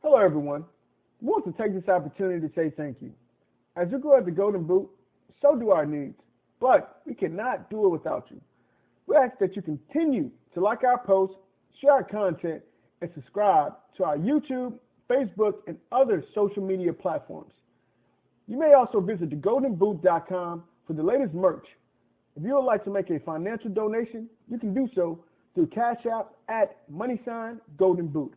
Hello, everyone. We want to take this opportunity to say thank you. As you grow at the Golden Boot, so do our needs, but we cannot do it without you. We ask that you continue to like our posts, share our content, and subscribe to our YouTube, Facebook, and other social media platforms. You may also visit thegoldenboot.com for the latest merch. If you would like to make a financial donation, you can do so through Cash App at @Golden Boot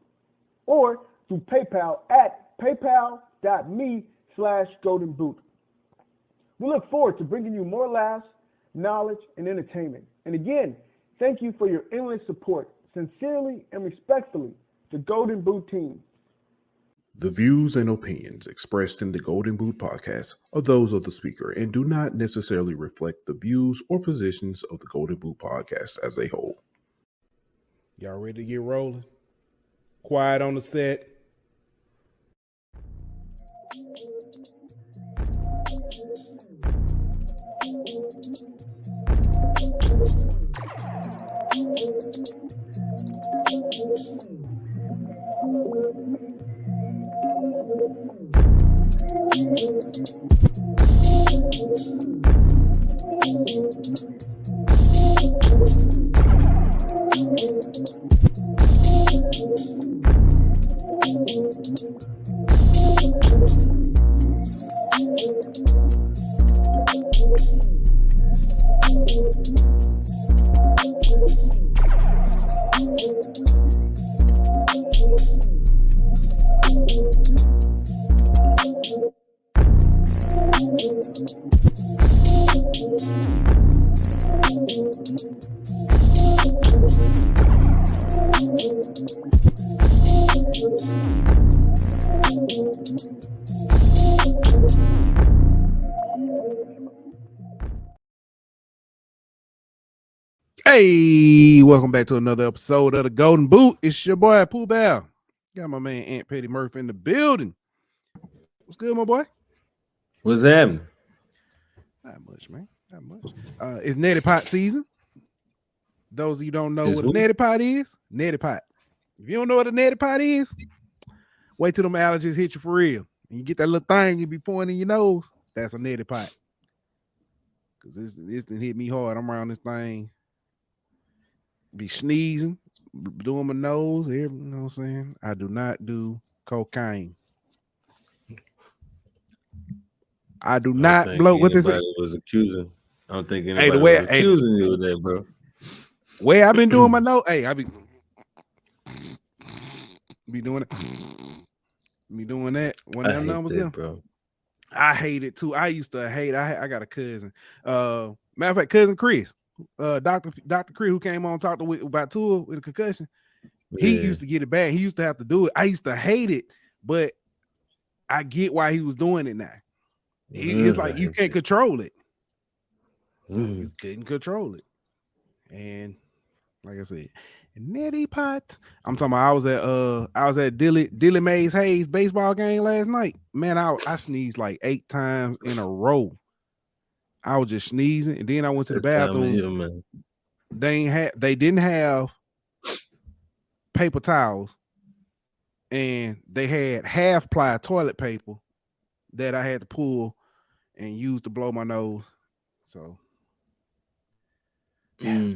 or through PayPal at paypal.me/Golden Boot. We look forward to bringing you more laughs, knowledge, and entertainment. And again, thank you for your endless support. Sincerely and respectfully, the Golden Boot team. The views and opinions expressed in the Golden Boot podcast are those of the speaker and do not necessarily reflect the views or positions of the Golden Boot podcast as a whole. Y'all ready to get rolling? Quiet on the set. Hey, welcome back to another episode of the Golden Boot. It's your boy Pooh Bear. Got my man Aunt Petty Murphy in the building. What's good, my boy? What's happening? Not much, man. Not much. It's neti pot season. Those of you don't know what a neti pot is, neti pot. If you don't know what a neti pot is, wait till them allergies hit you for real. And you get that little thing you be pouring in your nose. That's a neti pot. Because this didn't hit me hard. I'm around this thing. Be sneezing, doing my nose, you know what I'm saying? I do not do cocaine. I do not blow. What is it? Was accusing. I don't think anybody was accusing you of that, bro. Where I've been doing my nose. Hey, I be doing it. Be doing that when that numbers them, bro. I hate it too. I used to hate. I got a cousin. Matter of fact, cousin Chris. Dr. Cree, who came on and talked about Tua with a concussion, he used to get it bad. He used to have to do it. I used to hate it, but I get why he was doing it now. It's like you can't control it. You couldn't control it. And like I said, neti pot. I'm talking about I was at Dilly Mays Hayes baseball game last night. Man, I sneezed like 8 times in a row. I was just sneezing, and then I went to the bathroom. They didn't have paper towels, and they had half-ply toilet paper that I had to pull and use to blow my nose. So, yeah.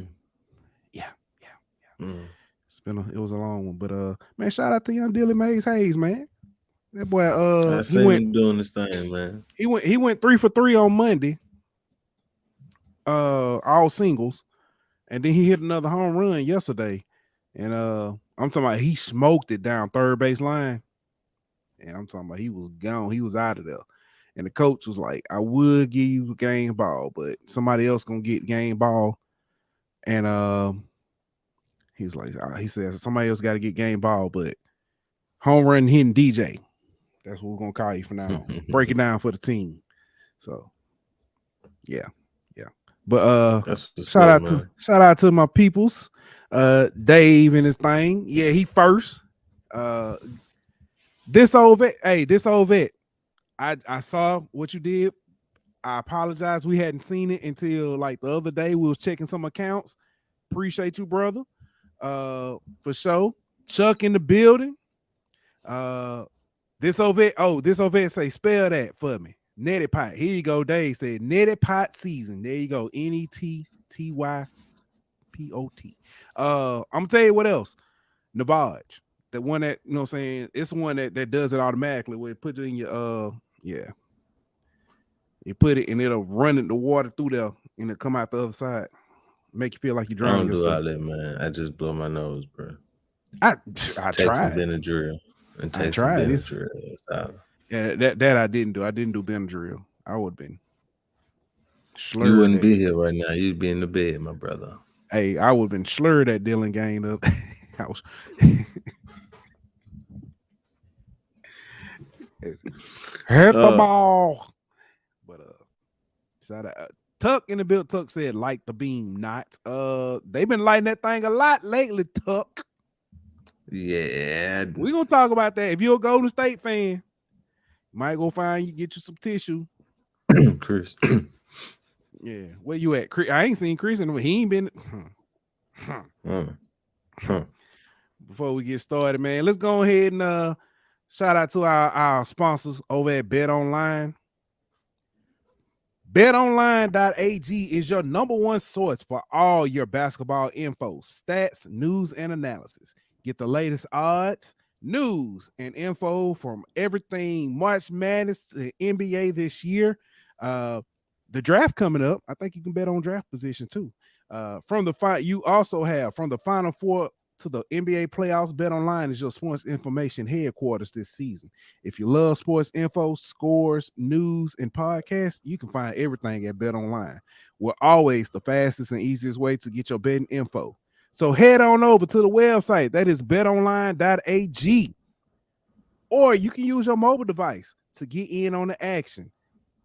It was a long one, but man, shout out to young Dilly Mays Hayes, man. That boy, I seen him doing this thing, man. He went 3 for 3 on Monday. All singles, and then he hit another home run yesterday, and I'm talking about he smoked it down third base line, and I'm talking about he was gone, he was out of there, and the coach was like, I would give you a game ball, but somebody else gonna get game ball, and he's like, he says somebody else got to get game ball, but home run hitting DJ, that's what we're gonna call you from now on. Break it down for the team. So yeah. But shout out to my peoples, Dave and his thing. Yeah, he first. This old vet. I saw what you did. I apologize. We hadn't seen it until like the other day. We was checking some accounts. Appreciate you, brother. For sure. Chuck in the building. This over say spell that for me. Netty pot. Here you go. Dave said netty pot season. There you go. NETTYPOT. I'm gonna tell you what else. Navaj. The one that, you know what I'm saying, it's the one that does it automatically where it put it in your You put it and it'll run the water through there and it'll come out the other side. Make you feel like you're drowning yourself. I don't do all that, man. I just blow my nose, bro. I take some Benadryl and take some Benadryl. Yeah, that I didn't do. I didn't do Benadryl. I would have been slurred. You wouldn't be here right now. You'd be in the bed, my brother. Hey, I would have been slurred that Dylan game up. I was hit the ball. But shout out Tuck in the build. Tuck said light the beam not. They've been lighting that thing a lot lately, Tuck. Yeah. We're gonna talk about that. If you're a Golden State fan, you might go find you get you some tissue. Chris. Yeah, where you at? I ain't seen Chris and he ain't been. Before we get started, man, let's go ahead and shout out to our sponsors over at Bet Online. BetOnline.ag is your number one source for all your basketball info, stats, news, and analysis. Get the latest odds, news, and info from everything March Madness to NBA this year. The draft coming up. I think you can bet on draft position too. You also have from the Final Four to the NBA playoffs. Bet Online is your sports information headquarters this season. If you love sports info, scores, news, and podcasts, you can find everything at Bet Online. We're always the fastest and easiest way to get your betting info. So head on over to the website. That is betonline.ag. Or you can use your mobile device to get in on the action.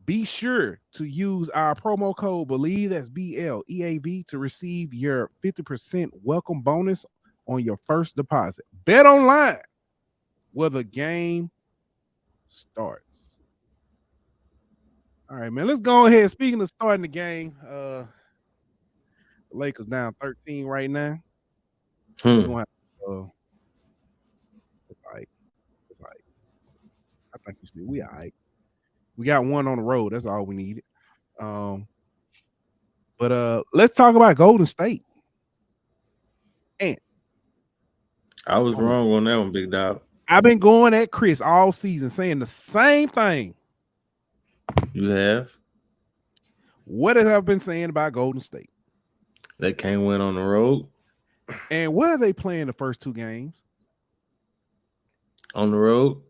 Be sure to use our promo code BELIEVE, that's BLEAV, to receive your 50% welcome bonus on your first deposit. Bet Online, where the game starts. All right, man, let's go ahead. Speaking of starting the game, the Lakers down 13 right now. We're gonna have it's all right. I think we all right. We got one on the road. That's all we needed. But let's talk about Golden State. And I was wrong on that one, big dog. I've been going at Chris all season saying the same thing. You have? What have I been saying about Golden State? They can't win on the road. And where are they playing the first two games? On the road.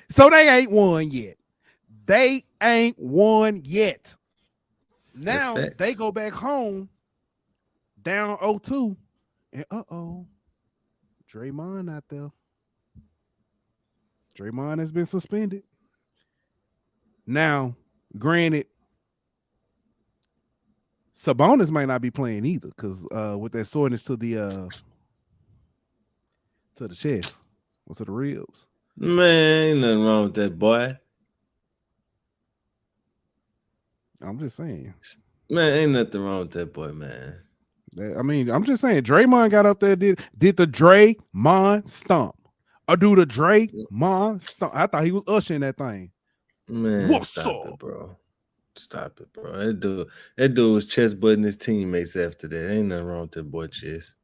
So they ain't won yet. They ain't won yet. Now they go back home down 0-2. And Draymond out there. Draymond has been suspended. Now, granted, Sabonis might not be playing either because with that soreness to the chest or to the ribs. Man, ain't nothing wrong with that boy. I'm just saying. Man, ain't nothing wrong with that boy, man. I mean, I'm just saying, Draymond got up there, did the Draymond stomp. Or do the Draymond stomp. I thought he was ushering that thing. Man, stop it, bro. Stop it, bro. That dude was chest butting his teammates after that. Ain't nothing wrong with that boy chest.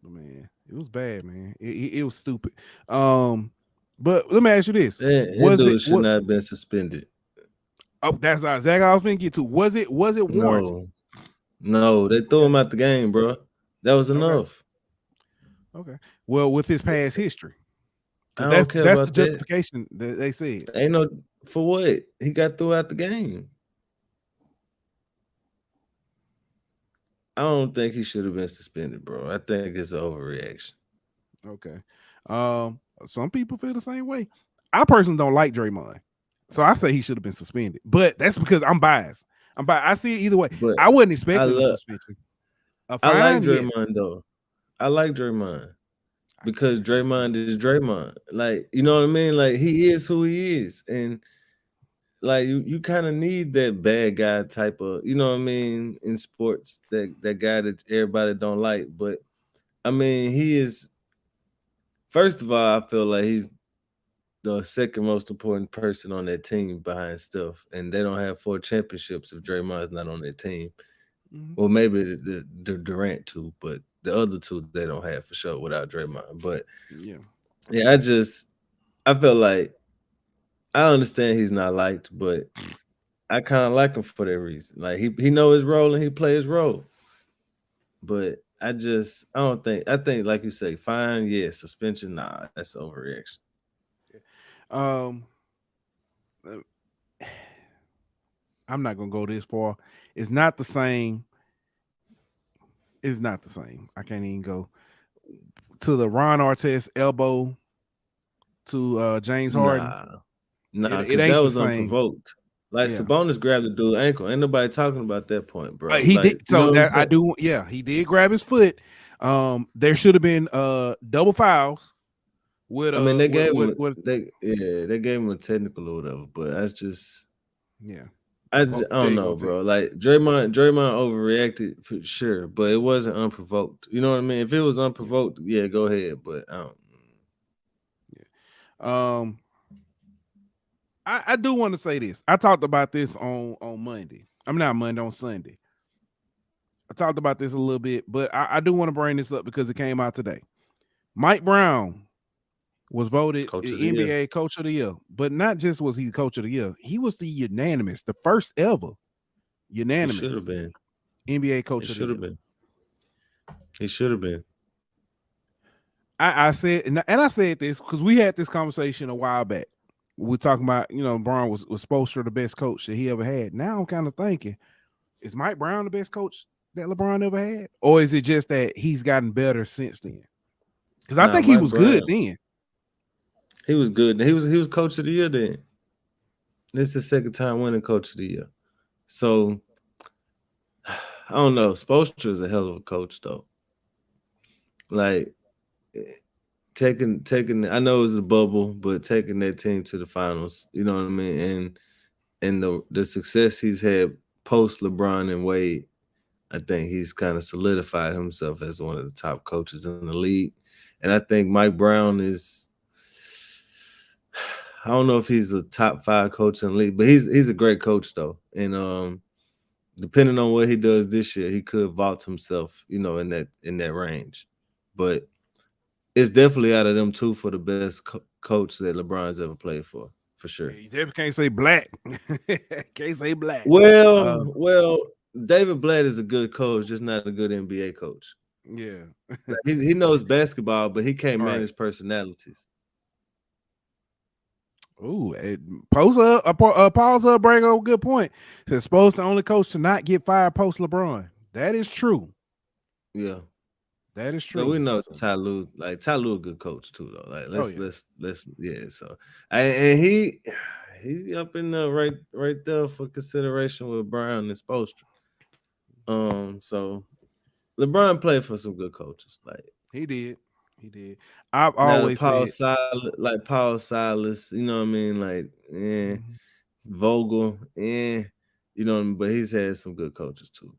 Man, it was bad, man. It was stupid. But let me ask you this. That dude should not have been suspended. Oh, that's exactly I was going to get to. Was it warranted? No, they threw him out the game, bro. That was enough. Okay. Well, with his past history. That's the justification that they said. Ain't no for what? He got thrown out the game. I don't think he should have been suspended, bro. I think it's an overreaction. Okay. Some people feel the same way. I personally don't like Draymond. So I say he should have been suspended. But that's because I'm biased. I see it either way. But I wasn't expecting a suspension. I like Draymond, though. I like Draymond. Because Draymond is Draymond. Like, you know what I mean? Like, he is who he is. And, like, you kind of need that bad guy type of, you know what I mean, in sports, that guy that everybody don't like. But, I mean, he is, First of all, I feel like he's the second most important person on that team behind Steph, and they don't have 4 championships if Draymond's not on their team. Mm-hmm. Well, maybe the Durant too, but the other 2 they don't have for sure without Draymond. But yeah, I feel like I understand he's not liked, but I kind of like him for that reason. Like he know his role and he play his role. But I think like you say, fine, yeah, suspension, nah, that's overreaction. I'm not gonna go this far. It's not the same. It's not the same. I can't even go to the Ron Artest elbow to James Harden. Nah, because that was unprovoked. Like Sabonis grabbed the dude's ankle. Ain't nobody talking about that point, bro. He did. So that I do. Yeah, he did grab his foot. There should have been double fouls. They gave him a technical or whatever, but that's just I don't know, bro. Like Draymond overreacted for sure, but it wasn't unprovoked. You know what I mean? If it was unprovoked, yeah, go ahead. But I don't. Yeah. I do want to say this. I talked about this on Monday. I'm not Monday, on Sunday. I talked about this a little bit, but I do want to bring this up because it came out today. Mike Brown was voted NBA Coach of the Year, but not just was he Coach of the Year, he was the first ever unanimous. Should have been NBA Coach of the Year. He should have been. I said, and I said this because we had this conversation a while back. We're talking about, Brown was Spoelstra the best coach that he ever had. Now I'm kind of thinking, is Mike Brown the best coach that LeBron ever had? Or is it just that he's gotten better since then? Because I think he was good then. He was good. He was Coach of the Year then. This is the second time winning Coach of the Year. So, I don't know. Spoelstra is a hell of a coach, though. Like, taking I know it was a bubble, but taking that team to the finals, you know what I mean? And the success he's had post LeBron and Wade, I think he's kind of solidified himself as one of the top coaches in the league. And I think Mike Brown is, I don't know if he's a top 5 coach in the league, but he's a great coach though. And depending on what he does this year, he could vault himself, in that range. But it's definitely out of them 2 for the best coach that LeBron's ever played for sure. You definitely can't say Black. Can't say Black. Well, David Blatt is a good coach, just not a good NBA coach. Yeah. he knows basketball, but he can't manage personalities. Ooh, pause up, bring up a good point. It's supposed the only coach to not get fired post LeBron. That is true. Yeah. That is true. So we know Ty Lue a good coach too, though. Like let's So and he up in the right there for consideration with Brown and Spoelstra. So LeBron played for some good coaches. Like he did. I've always Paul Silas, you know what I mean? Like, Vogel, you know what I mean? But he's had some good coaches too.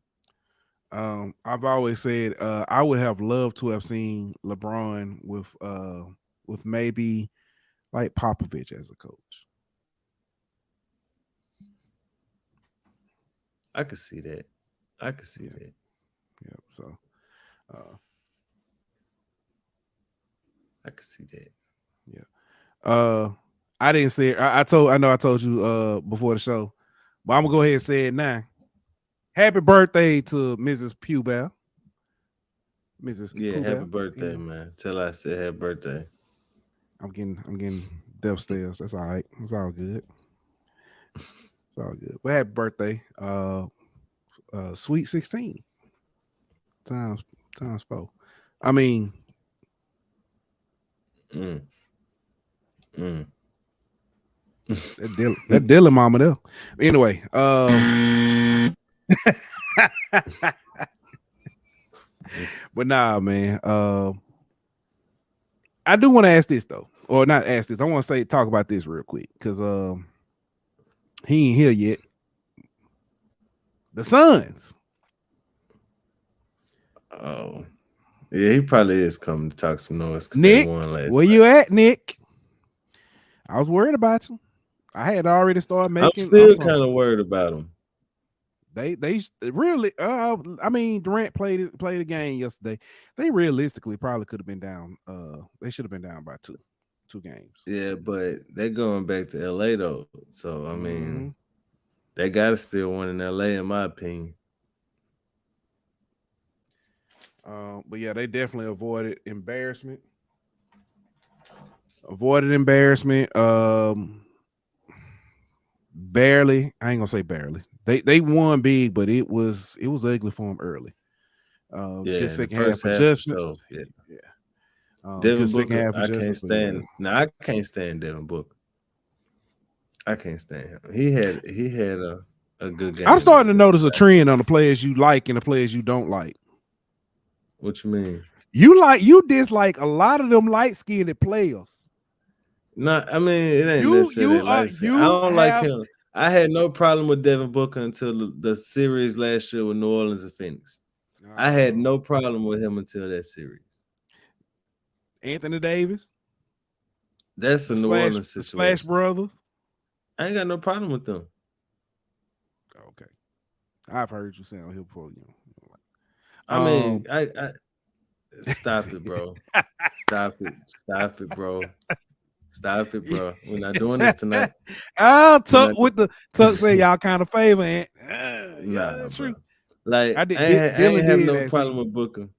I've always said I would have loved to have seen LeBron with maybe like Popovich as a coach. I could see that. Yeah. So I could see that. Yeah. I didn't say it. I know I told you before the show, but I'm gonna go ahead and say it now. Happy birthday to Mrs. Pubell. Happy birthday, man. Tell I said happy birthday. I'm getting death stares. That's all right. It's all good. It's all good. Well, happy birthday. Sweet 16 times 4. I mean, that Dylan mama there. Anyway, but nah, man. I do want to ask this though, or not ask this. I want to talk about this real quick because he ain't here yet. The Suns. Oh, Yeah, he probably is coming to talk some noise. Nick, where you at, Nick? I was worried about you. I had already started making. I'm still kind of worried about him. They really. I mean, Durant played the game yesterday. They realistically probably could have been down. They should have been down by two games. Yeah, but they're going back to LA though. So I mean, they got to still win in LA, in my opinion. But yeah, they definitely avoided embarrassment. Barely. I ain't gonna say barely. They won big, but it was ugly for them early. Yeah, second half adjustments. Yeah. Devin Booker, I can't stand. No, I can't stand Devin Booker. I can't stand him. He had a good game. I'm starting to notice a trend on the players you like and the players you don't like. What you mean? You dislike a lot of them light-skinned players. No, I mean it ain't necessarily light skin. I don't like him. I had no problem with Devin Booker until the series last year with New Orleans and Phoenix. I had no problem with him until that series. Anthony Davis. That's a New Orleans situation. Splash Brothers. I ain't got no problem with them. Okay. I've heard you say on here before. I mean, I stop it, bro. Stop it, bro. Stop it, bro. We're not doing this tonight. Tuck say y'all kind of favor. Nah, that's true. Like I ain't have no problem with Booker.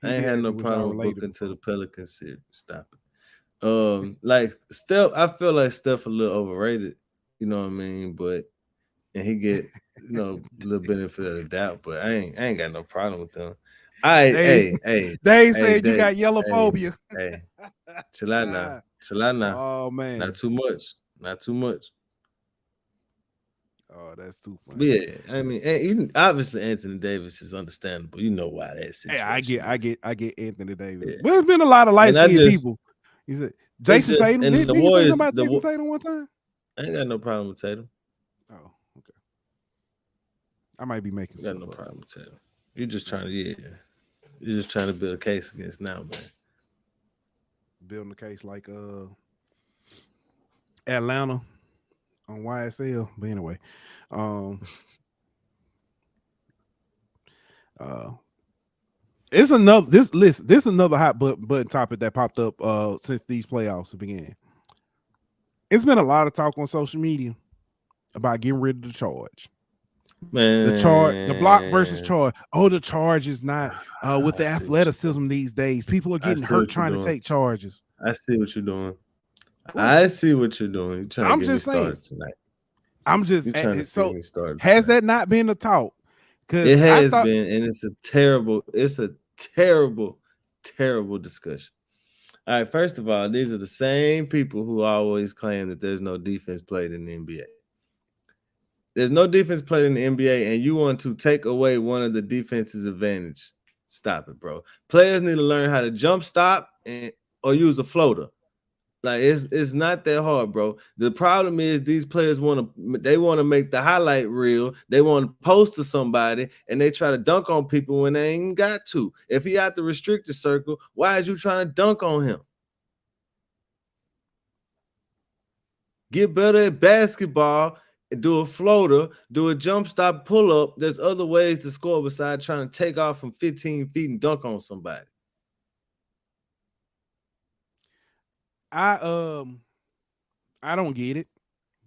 I ain't had no problem with Booker until the Pelicans series. Stop it. Like Steph, I feel like Steph a little overrated. You know what I mean? And he get a little benefit of the doubt. But I ain't got no problem with them. They said you got yellow phobia. Hey, chill out now. Oh man, not too much. Oh, that's too funny. Yeah, I mean, obviously Anthony Davis is understandable. You know why that situation. Hey, I get Anthony Davis. Yeah. Well, there's been a lot of light-skinned people. He said Jason Tatum. Did you say something about Jason Tatum one time? I ain't got no problem with Tatum. Oh, okay. I might be making. Got no problem with Tatum. You're just trying to build a case against now, man. Building a case like Atlanta on YSL, but anyway, it's another this is another hot button topic that popped up since these playoffs began. It's been a lot of talk on social media about getting rid of the charge. Man, the block versus charge. Oh, the charge is not with the athleticism these days. People are getting hurt trying to take charges. I see what you're doing. You're trying to get me started tonight. I'm just so has that not been a talk? It has been, and it's a terrible discussion. All right, first of all, these are the same people who always claim that there's no defense played in the NBA. There's no defense played in the NBA, and you want to take away one of the defense's advantage. Stop it, bro. Players need to learn how to jump stop or use a floater. Like it's not that hard, bro. The problem is these players want to make the highlight reel. They want to post to somebody, and they try to dunk on people when they ain't got to. If he out the restricted circle, why is you trying to dunk on him? Get better at basketball. Do a floater, do a jump stop, pull up. There's other ways to score besides trying to take off from 15 feet and dunk on somebody. I don't get it.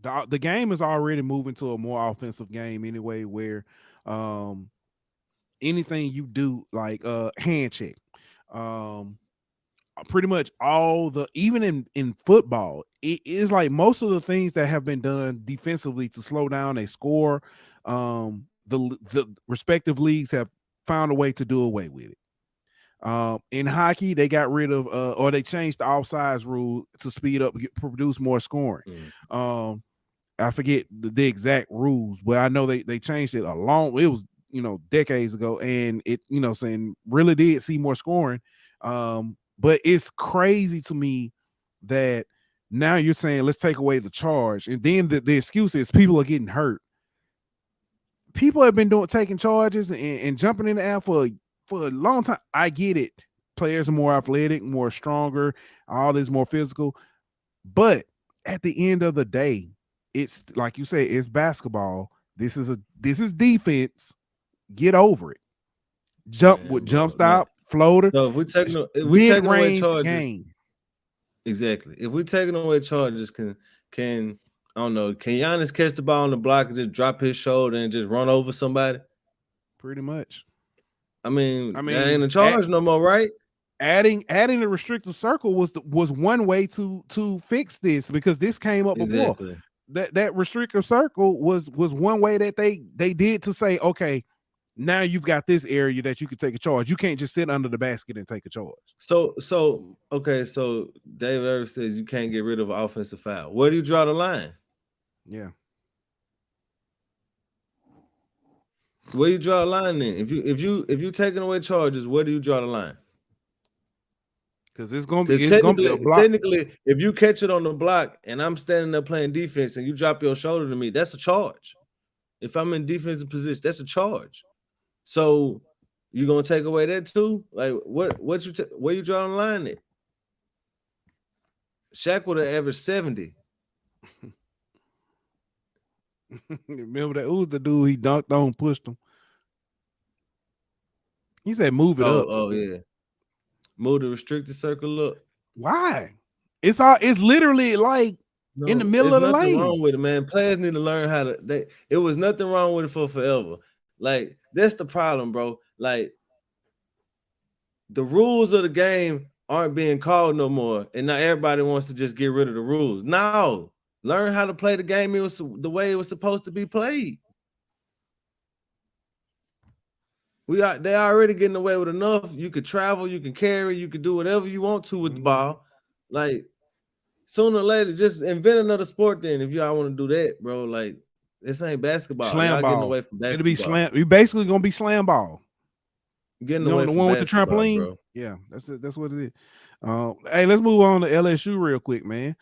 The game is already moving to a more offensive game anyway, where anything you do, like hand check, pretty much even in football, it is like most of the things that have been done defensively to slow down a score, the respective leagues have found a way to do away with it. In hockey, they got rid of or they changed the offsides rule to speed up, produce more scoring. I forget the exact rules, but I know they changed it it was decades ago, and it saying really did see more scoring. But it's crazy to me that now you're saying let's take away the charge, and then the excuse is people are getting hurt. People have been taking charges and jumping in the air for a long time. I get it. players are more athletic, more stronger, all this more physical. But at the end of the day, it's like you say, it's basketball. This is defense. Get over it. Jump stop, floater. So if we taking away charges, game. Exactly. If we taking away charges, can I don't know, can Giannis catch the ball on the block and just drop his shoulder and just run over somebody? Pretty much. I mean, that ain't a charge no more, right? Adding the restrictive circle was one way to fix this, because this came up before. That restrictive circle was one way that they did to say, okay, now you've got this area that you can take a charge. You can't just sit under the basket and take a charge. So David Irving says you can't get rid of an offensive foul. Where do you draw the line? Yeah. Where you draw the line then? If you taking away charges, where do you draw the line? Because it's gonna be a block. Technically, if you catch it on the block and I'm standing there playing defense and you drop your shoulder to me, that's a charge. If I'm in defensive position, that's a charge. So you gonna take away that too? Like where you draw the line at? Shaq would have averaged 70. Remember that? Who was the dude he dunked on, pushed him? He said, "Move it up." Oh yeah, move the restricted circle up. Why? It's literally like in the middle of the lane. Nothing wrong with it, man. Players need to learn how to. It was nothing wrong with it for forever. Like that's the problem, bro. Like the rules of the game aren't being called no more, and now everybody wants to just get rid of the rules. No. Learn how to play the game the way it was supposed to be played. They already getting away with enough. You could travel, you can carry, you can do whatever you want to with the ball. Like sooner or later, just invent another sport. Then, if y'all want to do that, bro, like this ain't basketball. Slam ball. Getting away from basketball. It'll be slam. You're basically gonna be slam ball. Getting away the from one with the trampoline. bro. Yeah, that's it. That's what it is. Hey, let's move on to LSU real quick, man.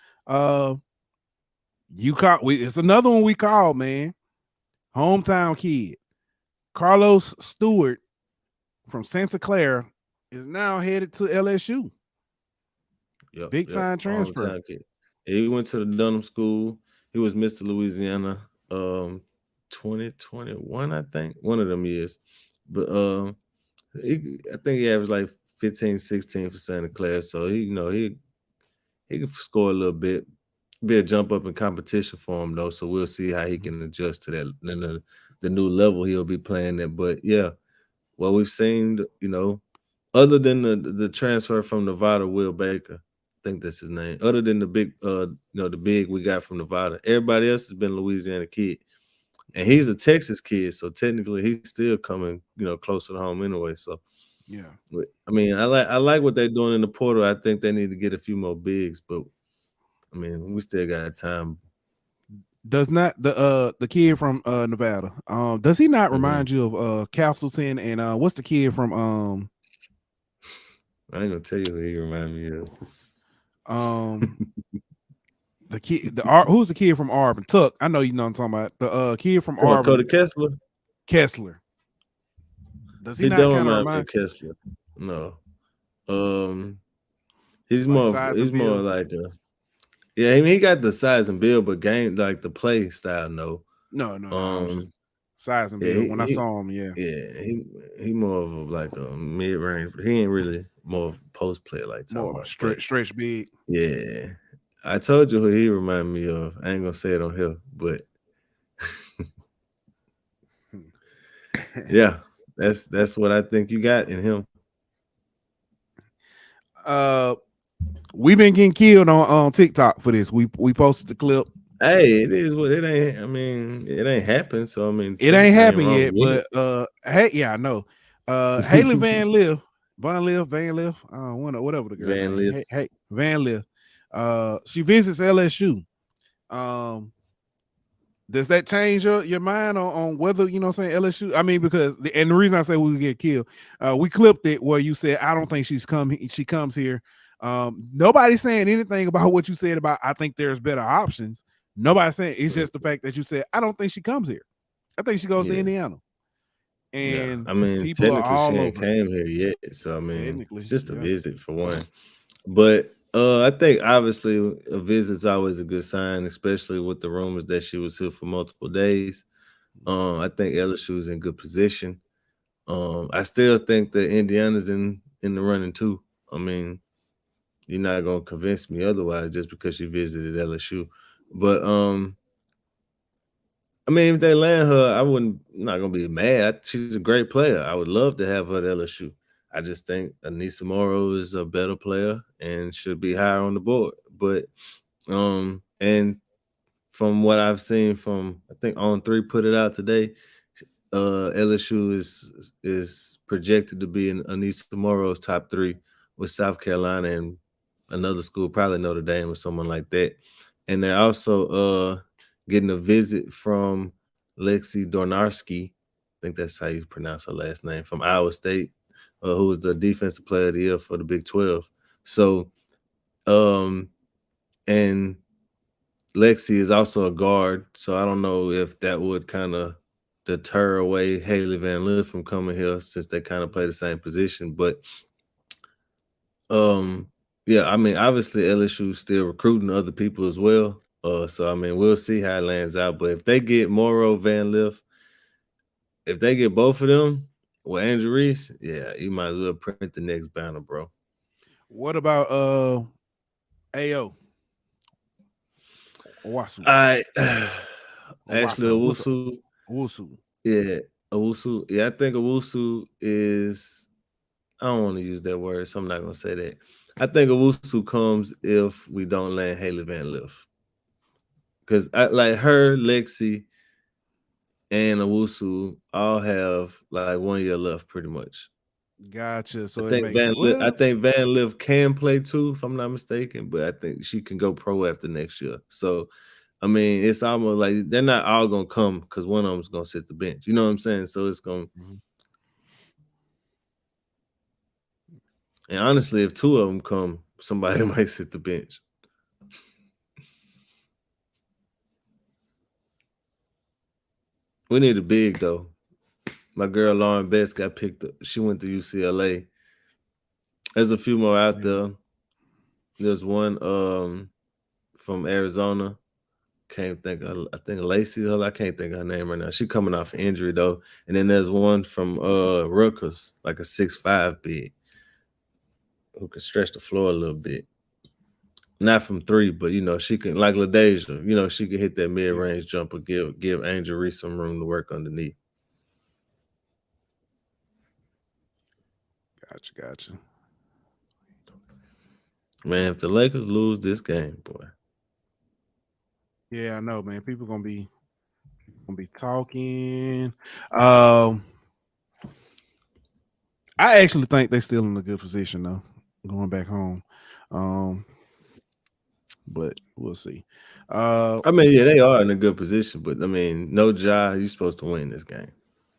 It's another one we called, man. Hometown kid. Carlos Stewart from Santa Clara is now headed to LSU. Yep, Big time transfer. He went to the Dunham School. He was Mr. Louisiana 2021, I think. One of them years. But I think he averaged like 15, 16 for Santa Clara. So he can score a little bit. Be a jump up in competition for him though, so we'll see how he can adjust to that the new level he'll be playing at. But yeah, what we've seen, other than the transfer from Nevada, Will Baker, I think that's his name. Other than the big, the big we got from Nevada, everybody else has been Louisiana kid, and he's a Texas kid, so technically he's still coming, closer to home anyway. So yeah, I mean, I like what they're doing in the portal. I think they need to get a few more bigs, but. I mean, we still got time. Does not the kid from Nevada? Does he not remind you of Castleton and what's the kid from I ain't gonna tell you who he remind me of. The kid, who's the kid from Auburn? Tuck. I know you know what I'm talking about. The kid from Auburn. Cody Kessler. Kessler. Does he not kind of remind Kessler? No. He's more like a. Yeah, I mean, he got the size and build, but game like the play style, no. No. Size and build. When I saw him, yeah. Yeah, he more of like a mid range. He ain't really more of a post player like more stretch big. Yeah, I told you who he remind me of. I ain't gonna say it on here, but yeah, that's what I think you got in him. We've been getting killed on TikTok for this. We posted the clip. Hey, it is what it ain't. I mean, it ain't happened. So I mean, it ain't happened yet. But hey, yeah, I know. Hailey Van Lith, whatever the girl. Van Lith. Hey, Van Lith. She visits LSU. Does that change your mind on whether LSU? I mean, because the reason I say we get killed, we clipped it where you said I don't think she comes here. Nobody's saying anything about what you said about I think there's better options. Nobody's saying it's just the fact that you said I don't think she comes here. I think she goes to Indiana. And I mean, people are technically she all ain't over it. came here yet, so I mean, it's Technically, just a yeah. visit for one. But I think obviously a visit's always a good sign, especially with the rumors that she was here for multiple days. I think LSU is in good position. I still think that Indiana's in the running too. I mean, you're not gonna convince me otherwise just because she visited LSU. But I mean, if they land her, not gonna be mad. She's a great player. I would love to have her at LSU. I just think Anissa Morrow is a better player and should be higher on the board. But and from what I've seen from I think On Three put it out today, LSU is projected to be in Anissa Morrow's top 3 with South Carolina and another school, probably Notre Dame or someone like that. And they're also getting a visit from Lexi Dornarski. I think that's how you pronounce her last name, from Iowa State, who was the defensive player of the year for the Big 12. So, and Lexi is also a guard, so I don't know if that would kind of deter away Hailey Van Lith from coming here since they kind of play the same position. But yeah, I mean, obviously LSU still recruiting other people as well. So I mean, we'll see how it lands out. But if they get Morrow, Van Lith, if they get both of them with Andrew Reese, yeah, you might as well print the next banner, bro. What about AO? Owasu. Actually, Owusu. Yeah, Owusu. Yeah, I think Owusu is. I don't want to use that word, so I'm not gonna say that. I think Owusu comes if we don't land Hailey Van Lith, because I like her, Lexi, and Owusu all have like 1 year left, pretty much. Gotcha. So I think Van Lith can play too, if I'm not mistaken, but I think she can go pro after next year. So, I mean, it's almost like they're not all gonna come because one of them's gonna sit the bench. You know what I'm saying? So it's gonna. And honestly, if 2 of them come, somebody might sit the bench. We need a big though. My girl Lauren Betts got picked up. She went to UCLA. There's a few more out there. There's one from Arizona. Can't think of, I think Lacey Hill. I can't think of her name right now. She coming off an injury though. And then there's one from Rutgers, like a 6'5" big, who can stretch the floor a little bit. Not from 3, but you know, she can, like LaDeja, you know, she can hit that mid-range jumper, give Angel Reese some room to work underneath. Gotcha. Man, if the Lakers lose this game, boy. Yeah, I know, man. People gonna be talking. I actually think they're still in a good position though, going back home. But we'll see. I mean, yeah, they are in a good position, but I mean, no Ja, you're supposed to win this game.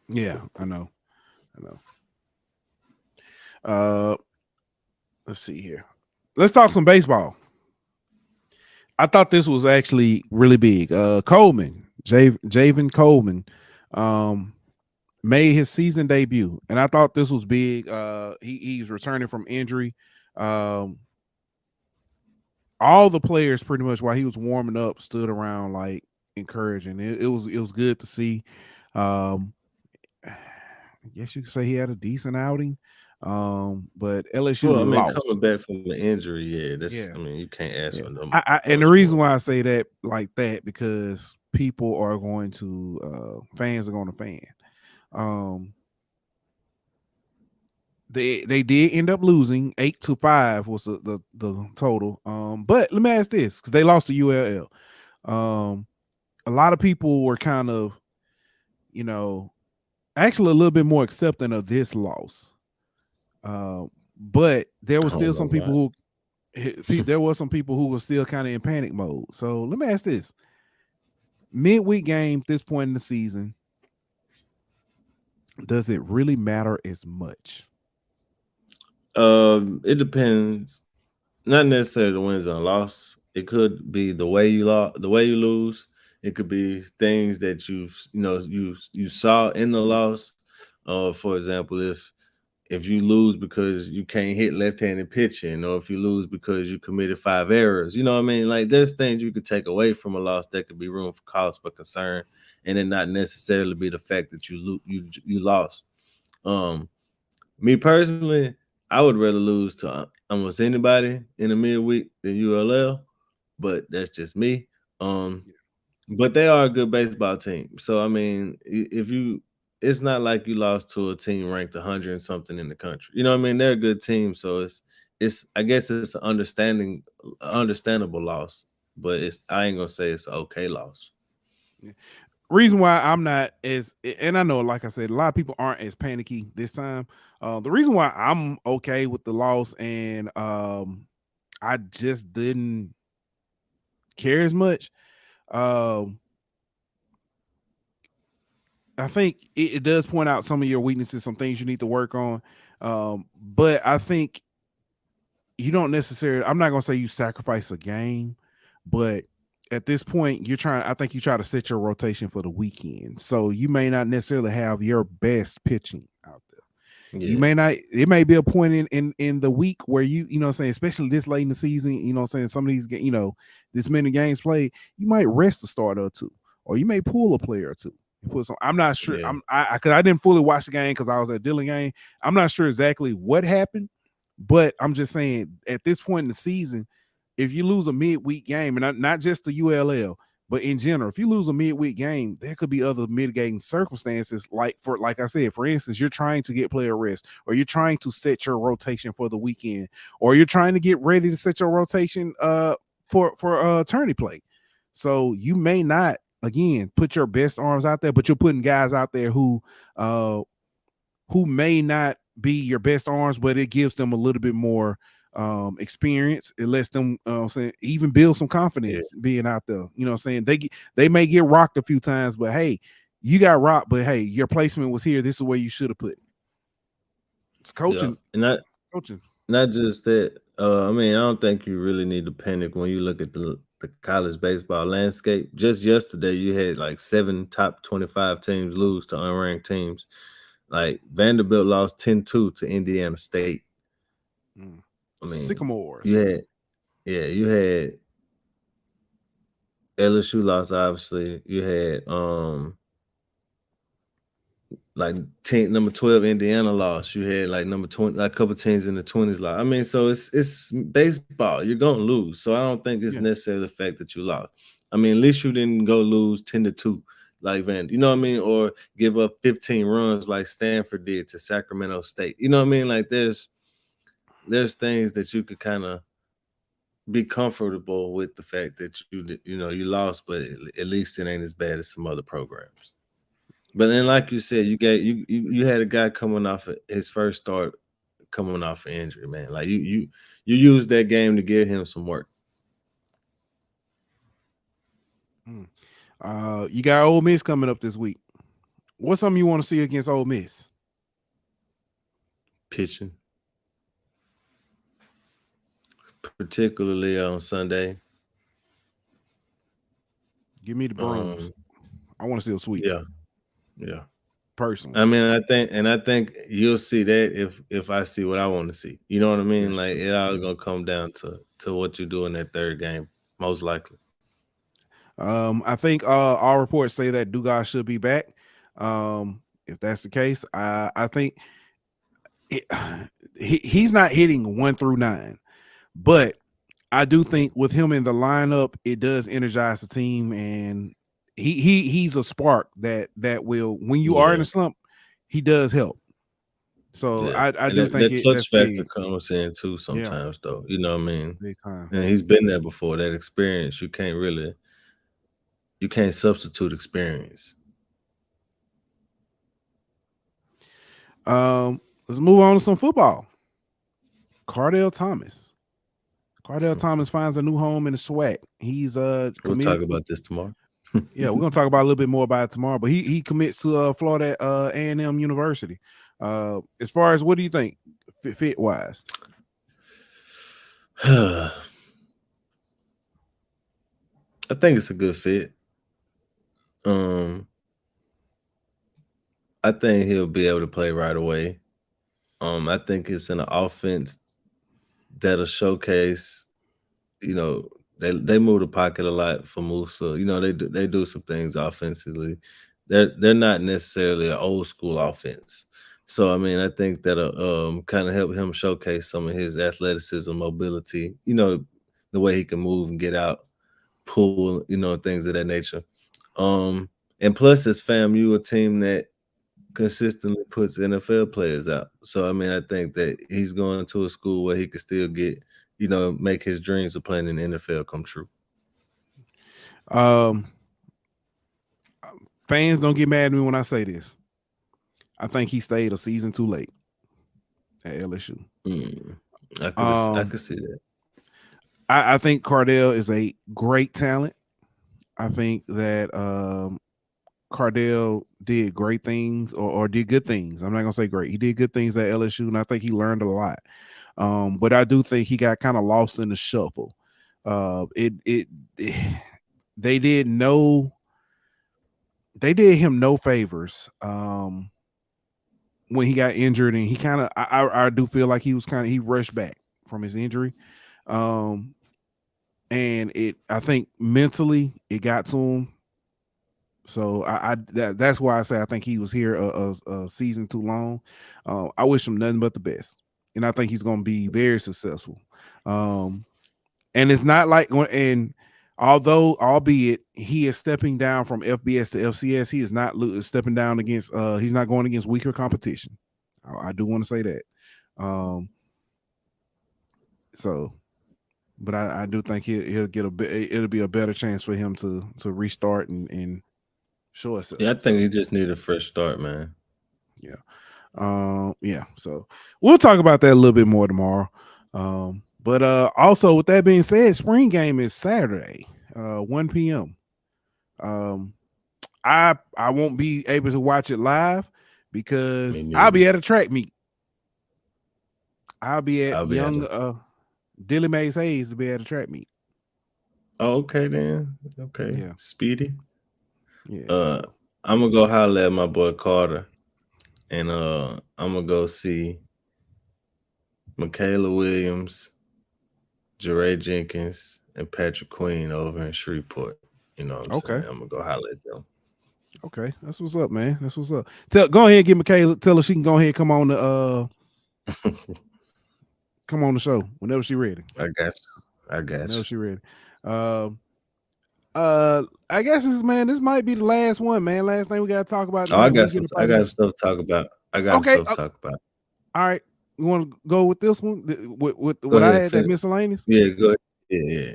Yeah, I know. Let's see here. Let's talk some baseball. I thought this was actually really big. Coleman, Javen Coleman, made his season debut, and I thought this was big. He's returning from injury. All the players pretty much while he was warming up stood around like encouraging. It was good to see. I guess you could say he had a decent outing. But LSU lost. Coming back from the injury, I mean, you can't ask for them. And the reason why I say that like that, because people are going to fans are going to fan. They did end up losing 8-5 was the total. But let me ask this, because they lost to ULL. A lot of people were kind of, you know, actually a little bit more accepting of this loss. But there was still some people there were some people who were still kind of in panic mode. So let me ask this: midweek game, this point in the season, does it really matter as much? It depends. Not necessarily the wins and loss. It could be the way you lose. It could be things that you saw in the loss. For example, if you lose because you can't hit left-handed pitching, or if you lose because you committed 5 errors, you know what I mean? Like, there's things you could take away from a loss that could be room for cause for concern, and it not necessarily be the fact that you lost. Me personally, I would rather lose to almost anybody in the midweek than ULL, but that's just me. But they are a good baseball team. So I mean, it's not like you lost to a team ranked 100 and something in the country. You know what I mean? They're a good team, so it's I guess it's an understandable loss, but I ain't gonna say it's an okay loss. Reason why I'm not and I know, like I said, a lot of people aren't as panicky this time. The reason why I'm okay with the loss, and I just didn't care as much. I think it does point out some of your weaknesses, some things you need to work on. But I think you don't necessarily, I'm not going to say you sacrifice a game, but at this point I think you try to set your rotation for the weekend. So you may not necessarily have your best pitching out there. Yeah. You may not, it may be a point in the week where you know what I'm saying, especially this late in the season, you know what I'm saying, some of these, you know, this many games played, you might rest a starter or two, or you may pull a player or two. I'm not sure. Yeah. Because I didn't fully watch the game because I was at Dillon game. I'm not sure exactly what happened, but I'm just saying at this point in the season, if you lose a midweek game, and not just the ULL, but in general, if you lose a midweek game, there could be other mitigating circumstances. Like I said, for instance, you're trying to get player rest, or you're trying to set your rotation for the weekend, or you're trying to get ready to set your rotation for tourney play. So you may not, again, put your best arms out there, but you're putting guys out there who may not be your best arms, but it gives them a little bit more experience. It lets them even build some confidence being out there. You know what I'm saying? They may get rocked a few times, but hey, you got rocked, but hey, your placement was here. This is where you should have put it. It's coaching. Yeah. And coaching. Not just that. I mean, I don't think you really need to panic when you look at the college baseball landscape. Just yesterday, you had like 7 top 25 teams lose to unranked teams. Like Vanderbilt lost 10-2 to Indiana State. I mean, Sycamores. You had LSU lost, obviously. You had like number 12 Indiana lost. You had like number 20, like a couple teams in the 20s lost. I mean, so it's baseball. You're gonna lose. So I don't think it's necessarily the fact that you lost. I mean, at least you didn't go lose 10-2 like Van, you know what I mean, or give up 15 runs like Stanford did to Sacramento State. You know what I mean? Like there's things that you could kind of be comfortable with the fact that you lost, but at least it ain't as bad as some other programs. But then, like you said, you had a guy coming off of his first start, coming off an injury, man. Like you used that game to give him some work. You got Ole Miss coming up this week. What's something you want to see against Ole Miss? Pitching, particularly on Sunday. Give me the Browns. I want to see a sweep. Yeah. Personally, I mean, I think you'll see that if I see what I want to see. You know what I mean? That's like true. It all gonna come down to what you do in that third game, most likely. I think all reports say that Dugas should be back. If that's the case, I think he's not hitting 1 through 9, but I do think with him in the lineup, it does energize the team, and he's a spark that will, when you are in a slump, he does help. So I do think that clutch factor comes in too sometimes, though. You know what I mean? And he's been there before. That experience, you can't substitute experience. Let's move on to some football. Cardell Thomas finds a new home in the SWAC. He's we'll talk about this tomorrow. Yeah, we're gonna talk about a little bit more about it tomorrow. But he commits to Florida A&M University. As far as, what do you think fit wise? I think it's a good fit. I think he'll be able to play right away. I think it's an offense that'll showcase, you know, they move the pocket a lot for Musa. You know, they do some things offensively. They're not necessarily an old school offense. So I mean, I think that'll kind of help him showcase some of his athleticism, mobility, you know, the way he can move and get out, pull, you know, things of that nature. Um, and plus it's FAMU, a team that consistently puts NFL players out. So I mean, I think that he's going to a school where he could still get, you know, make his dreams of playing in the NFL come true. Fans don't get mad at me when I say this. I think he stayed a season too late at LSU. I could see that. I think Cardell is a great talent. I think that Cardell did great things or did good things. I'm not gonna say great. He did good things at LSU, and I think he learned a lot. But I do think he got kind of lost in the shuffle. They did him no favors when he got injured, and he kind of I do feel like he rushed back from his injury. And I think mentally it got to him. So that's why I say I think he was here a season too long. I wish him nothing but the best, and I think he's going to be very successful. And it's not like albeit he is stepping down from FBS to FCS, he is not stepping down against. He's not going against weaker competition. I do want to say that. But I do think he'll get it'll be a better chance for him to restart and show us. Yeah, I think he just need a fresh start, man. Yeah. Yeah. So we'll talk about that a little bit more tomorrow. But also with that being said, spring game is Saturday, 1 p.m. I won't be able to watch it live because I'll be at a track meet. I'll be at Dilly Mays Hayes to be at a track meet. Oh, okay then. Okay. Yeah. Speedy. Yeah. I'm gonna go holler at my boy Carter, and I'm gonna go see Michaela Williams, Jeray Jenkins, and Patrick Queen over in Shreveport. You know what I'm saying? I'm gonna go holler at them. Okay, that's what's up, man. That's what's up. Go ahead and get Michaela. Tell her she can go ahead and come on the come on the show whenever she's ready. I got you. Whenever she's ready. I guess this might be the last one, man. Last thing we gotta talk about. I got stuff to talk about. Stuff to talk about. All right. You want to go with this one? With what I had, that miscellaneous? Yeah, go ahead. Yeah.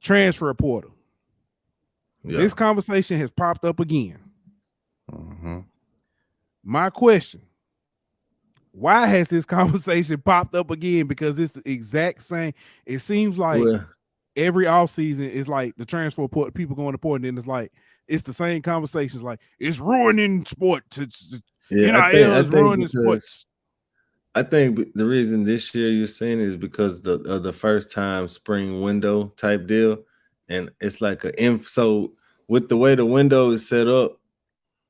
Transfer portal. Yeah. This conversation has popped up again. My question: why has this conversation popped up again? Because it's the exact same. It seems like every offseason is like the transfer portal, people going to port, and then it's like it's the same conversations. Like it's ruining sports. NIL is ruining sports. I think the reason this year you're seeing is because of the first time spring window type deal, and it's like so with the way the window is set up,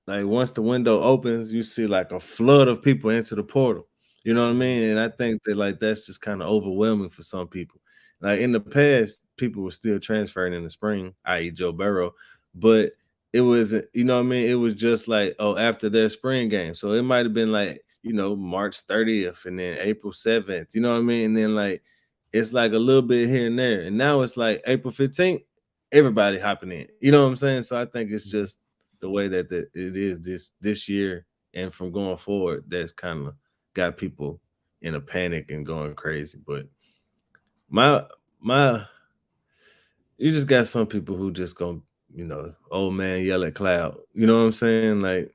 like once the window opens, you see like a flood of people into the portal. You know what I mean? And I think that like that's just kind of overwhelming for some people. Like in the past, people were still transferring in the spring, i.e. Joe Burrow, but it was, you know what I mean? It was just like, after their spring game. So it might have been like, March 30th and then April 7th, you know what I mean? And then like, it's like a little bit here and there. And now it's like April 15th, everybody hopping in, you know what I'm saying? So I think it's just the way that it is this year and from going forward, that's kind of got people in a panic and going crazy. But you just got some people who just gonna, old man yell at cloud. You know what I'm saying? Like,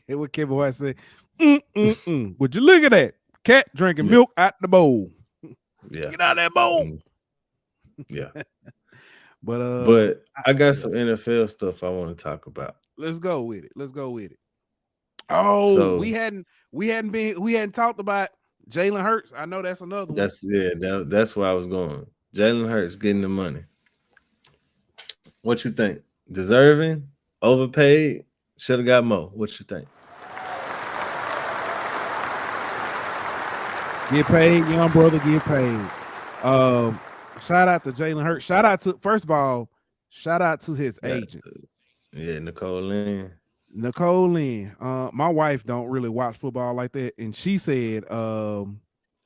what Kevin White say? Would you look at that cat drinking milk out the bowl? Yeah, get out of that bowl. Yeah, but I got some NFL stuff I want to talk about. Let's go with it. Oh, so, we hadn't talked about Jalen Hurts. I know that's another one. That's where I was going. Jalen Hurts getting the money. What you think? Deserving? Overpaid? Should have got more. What you think? Get paid, young brother. Get paid. Shout out to Jalen Hurts. Shout out to his agent. Yeah, Nicole Lynn. My wife don't really watch football like that, and she said,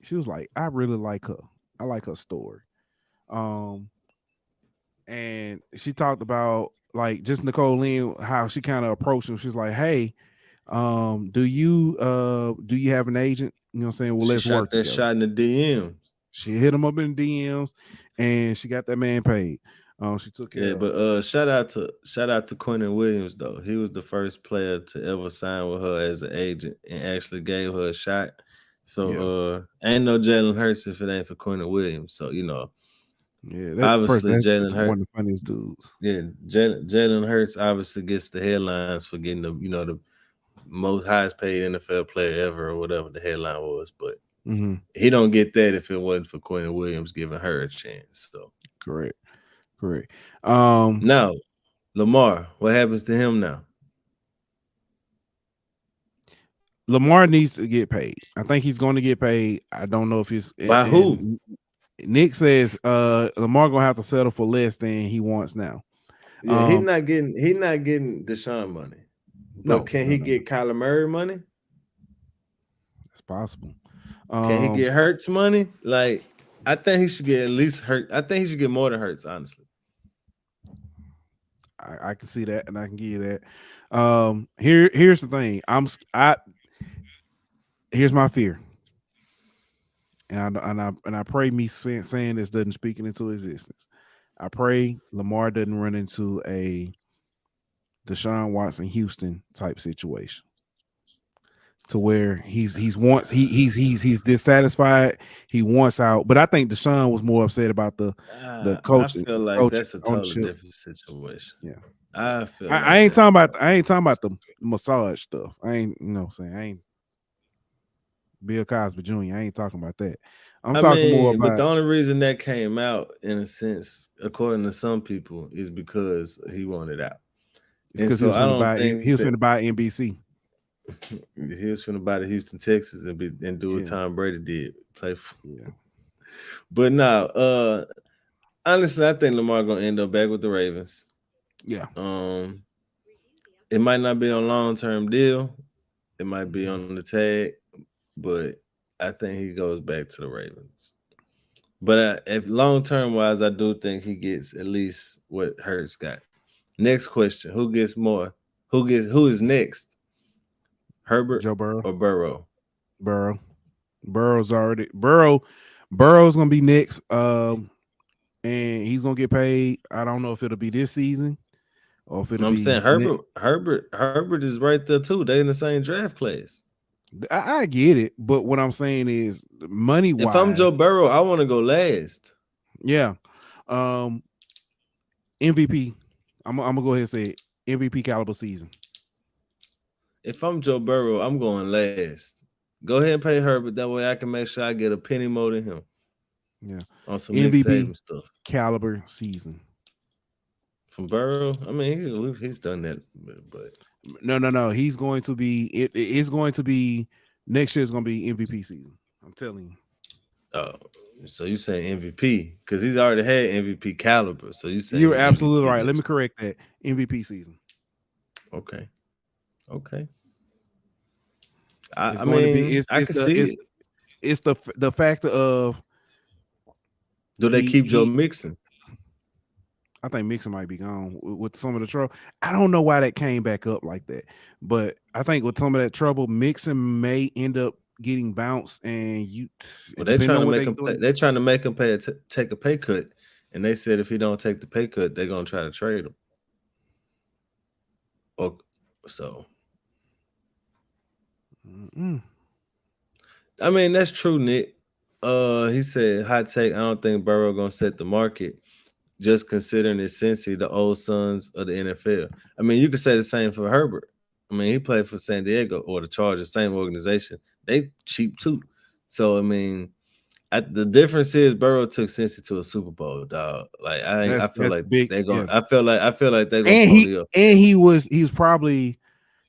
she was like, I really like her. I like her story. And she talked about like just Nicole Lynn, how she kind of approached him. She's like, hey, do you have an agent? You know what I'm saying? Well, let's work together. Shot in the DMs. She hit him up in DMs, and she got that man paid. She took care. Yeah, but shout out to Quentin Williams though. He was the first player to ever sign with her as an agent and actually gave her a shot. So ain't no Jalen Hurts if it ain't for Quentin Williams. So obviously Jalen Hurts, one of the funniest dudes. Yeah, Jalen Hurts obviously gets the headlines for getting the most highest paid NFL player ever, or whatever the headline was, but he don't get that if it wasn't for Quentin Williams giving her a chance. So correct. Now Lamar, what happens to him now? Lamar needs to get paid. I think he's going to get paid. I don't know if he's by who. Nick says Lamar gonna have to settle for less than he wants now. Yeah, he's not getting Deshaun money. No, can he get Kyler Murray money? It's possible. Can he get Hurts money? Like, I think he should get at least Hurts. I think he should get more than Hurts, honestly. I can see that, and I can give you that. Here's the thing. Here's my fear, and I pray me saying this doesn't speak it into existence. I pray Lamar doesn't run into a Deshaun Watson Houston type situation, to where he's dissatisfied. He wants out, but I think Deshaun was more upset about the coaching. I feel like that's a totally different situation. Yeah, I ain't talking about the massage stuff. I ain't, saying I ain't Bill Cosby Jr. I ain't talking about that. I'm talking more about. But the only reason that came out, in a sense, according to some people, is because he wanted out. It's because he was going to buy NBC. He was finna buy the Houston Texans and do what Tom Brady did, play for. Yeah. But now, honestly, I think Lamar gonna end up back with the Ravens. Yeah. It might not be on long-term deal. It might be on the tag, but I think he goes back to the Ravens. But if long-term wise, I do think he gets at least what Hurts got. Next question: who gets more? Who is next? Herbert, Joe Burrow, or Burrow? Burrow's gonna be next. And he's gonna get paid. I don't know if it'll be this season or if it'll be. I'm saying Herbert is right there too. They in the same draft class. I get it, but what I'm saying is money wise. If I'm Joe Burrow, I want to go last. Yeah. MVP. I'm gonna go ahead and say it. MVP caliber season. If I'm Joe Burrow, I'm going last. Go ahead and pay Herbert. That way I can make sure I get a penny more than him. Yeah. On some MVP stuff. Caliber season. From Burrow? I mean, he's done that, but no. He's going to be it's going to be next year's gonna be MVP season. I'm telling you. Oh, so you saying MVP because he's already had MVP caliber. So you saying you're absolutely right. Let me correct that. MVP season. Okay. It's the factor of. Do they keep Joe Mixon? I think Mixon might be gone with some of the trouble. I don't know why that came back up like that, but I think with some of that trouble, Mixon may end up getting bounced. And they're trying to make him. They're trying to make him take a pay cut, and they said if he don't take the pay cut, they're gonna try to trade him. So. I mean, that's true, Nick. He said, hot take, I don't think Burrow gonna set the market, just considering his Cincy, the old sons of the NFL. I mean, you could say the same for Herbert. I mean, he played for San Diego or the Chargers, same organization. They cheap too. So I mean, the difference is Burrow took Cincy to a Super Bowl, dog. Like I feel like they're going. I feel like they're going. And he was probably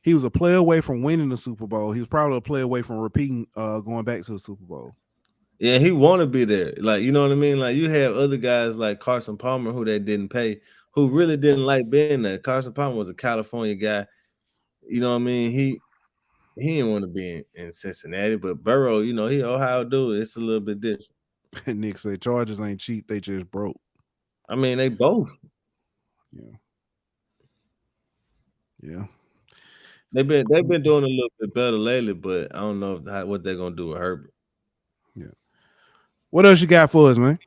He was a player away from winning the Super Bowl. He was probably a player away from repeating, going back to the Super Bowl. Yeah, he want to be there. Like, you know what I mean? Like, you have other guys like Carson Palmer who they didn't pay, who really didn't like being there. Carson Palmer was a California guy. You know what I mean? He didn't want to be in Cincinnati, but Burrow, you know, he Ohio dude. It's a little bit different. Nick said Chargers ain't cheap; they just broke. I mean, they both. Yeah. They've been doing a little bit better lately, but I don't know what they're gonna do with Herbert. Yeah. What else you got for us, man?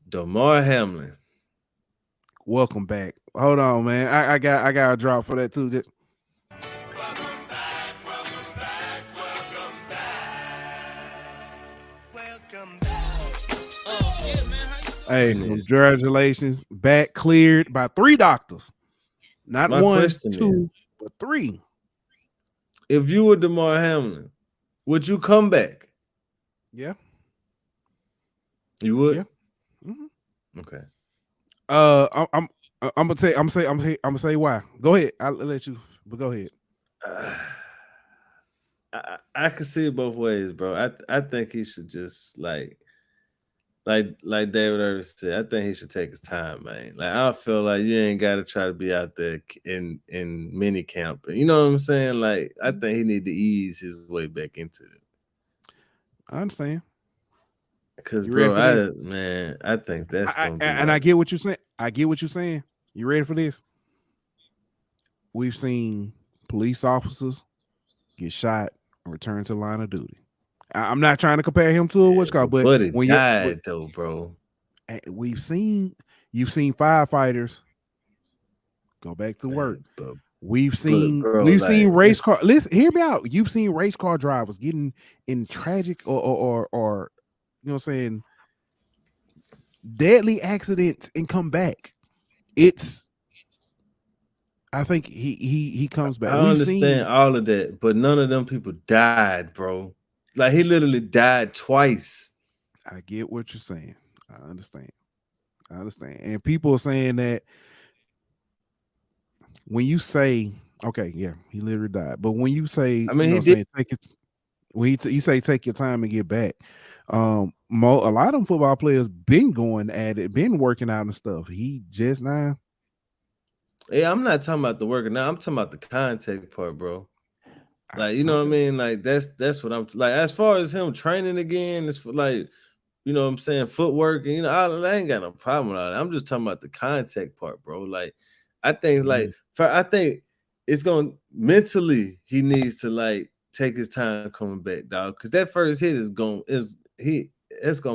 Damar Hamlin. Welcome back. Hold on, man. I got a drop for that too. Welcome back. Hey, congratulations. Back cleared by 3 doctors. Not My 1, question 2, is, but 3. If you were Damar Hamlin, would you come back? Yeah. You would? Yeah. Mm-hmm. Okay. I'm gonna say why. Go ahead. I'll let you, but go ahead. I can see it both ways, bro. I think he should just like David Irving said, I think he should take his time, man. Like, I feel like you ain't got to try to be out there in mini camp. You know what I'm saying? Like, I think he need to ease his way back into it. I understand. Because, bro, I think that's gonna be. And I get what you're saying. I get what you're saying. You ready for this? We've seen police officers get shot and return to the line of duty. I'm not trying to compare him to what's called, but when you died though, bro. You've seen firefighters go back to work. We've seen race car. Listen, hear me out. You've seen race car drivers getting in tragic or you know what I'm saying, deadly accidents and come back. I think he comes back. I understand all of that, but none of them people died, bro. Like, he literally died twice. I get what you're saying. I understand. And people are saying that when you say, okay, yeah, he literally died. But when you say, I mean, you say take your time and get back. A lot of them football players been going at it, been working out and stuff. He just now. Yeah, I'm not talking about the working out. I'm talking about the contact part, bro. Like, you know what I mean? Like, that's what I'm like. As far as him training again, it's for, like, you know what I'm saying, footwork, and, you know, I ain't got no problem with that. I'm just talking about the contact part, bro. Like, I think I think it's gonna mentally he needs to like take his time coming back, dog. Because that first hit it's gonna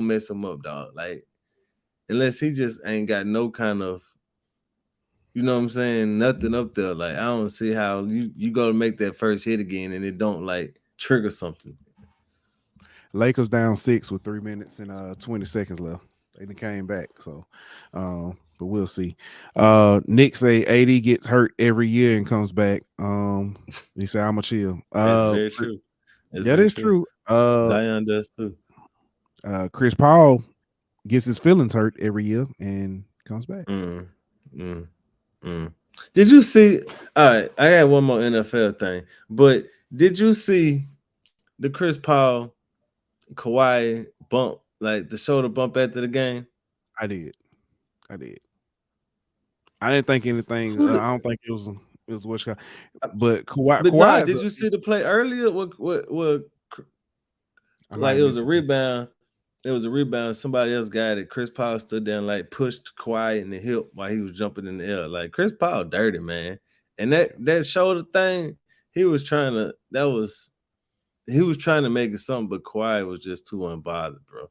mess him up, dog. Like, unless he just ain't got no kind of, you know what I'm saying, nothing up there. Like, I don't see how you go to make that first hit again and it don't like trigger something. Lakers down 6 with 3 minutes and 20 seconds left. They came back, so but we'll see. Nick say AD gets hurt every year and comes back. He said I'm a chill. That's very true. That is true. Zion does too. Chris Paul gets his feelings hurt every year and comes back. Did you see? All right, I got one more NFL thing, but did you see the Chris Paul Kawhi bump, like the shoulder bump after the game? I did. I didn't think anything. I don't think it was what's called. But Kawhi. Did you see the play earlier? What like it was a rebound. It was a rebound. Somebody else got it. Chris Paul stood there and like pushed Kawhi in the hip while he was jumping in the air. Like, Chris Paul dirty, man. And that shoulder thing, he was trying to make it something, but Kawhi was just too unbothered, bro.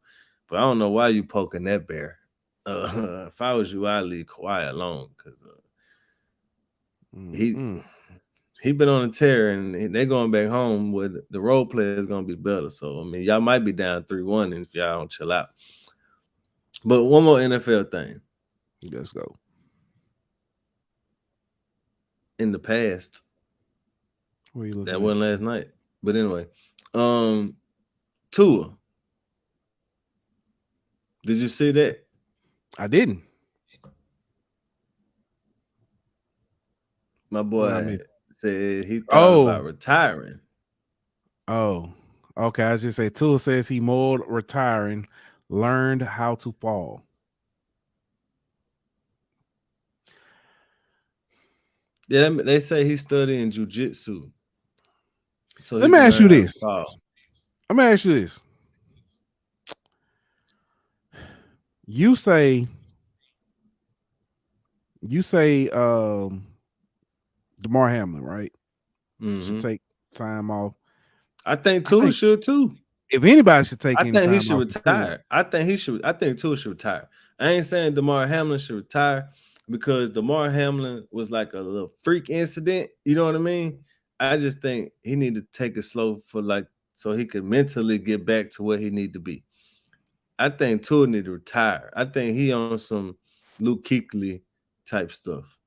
But I don't know why you poking that bear. If I was you, I'd leave Kawhi alone because he been on a tear and they're going back home with the role player is going to be better. So, I mean, y'all might be down 3-1 if y'all don't chill out. But one more NFL thing. Let's go. In the past, that wasn't last night. But anyway, Tua. Did you see that? I didn't. My boy said he thought about retiring. Oh, okay. I just say Tua says he more retiring, learned how to fall. Yeah, they say he's studying jiu-jitsu. So let me ask you this. You say DeMar Hamlin, right? Should take time off. I think Tua should too. If anybody should take any time off, he should retire. I think Tua should retire. I ain't saying DeMar Hamlin should retire because DeMar Hamlin was like a little freak incident. You know what I mean? I just think he need to take it slow so he could mentally get back to where he need to be. I think Tua need to retire. I think he on some Luke Kuechly type stuff.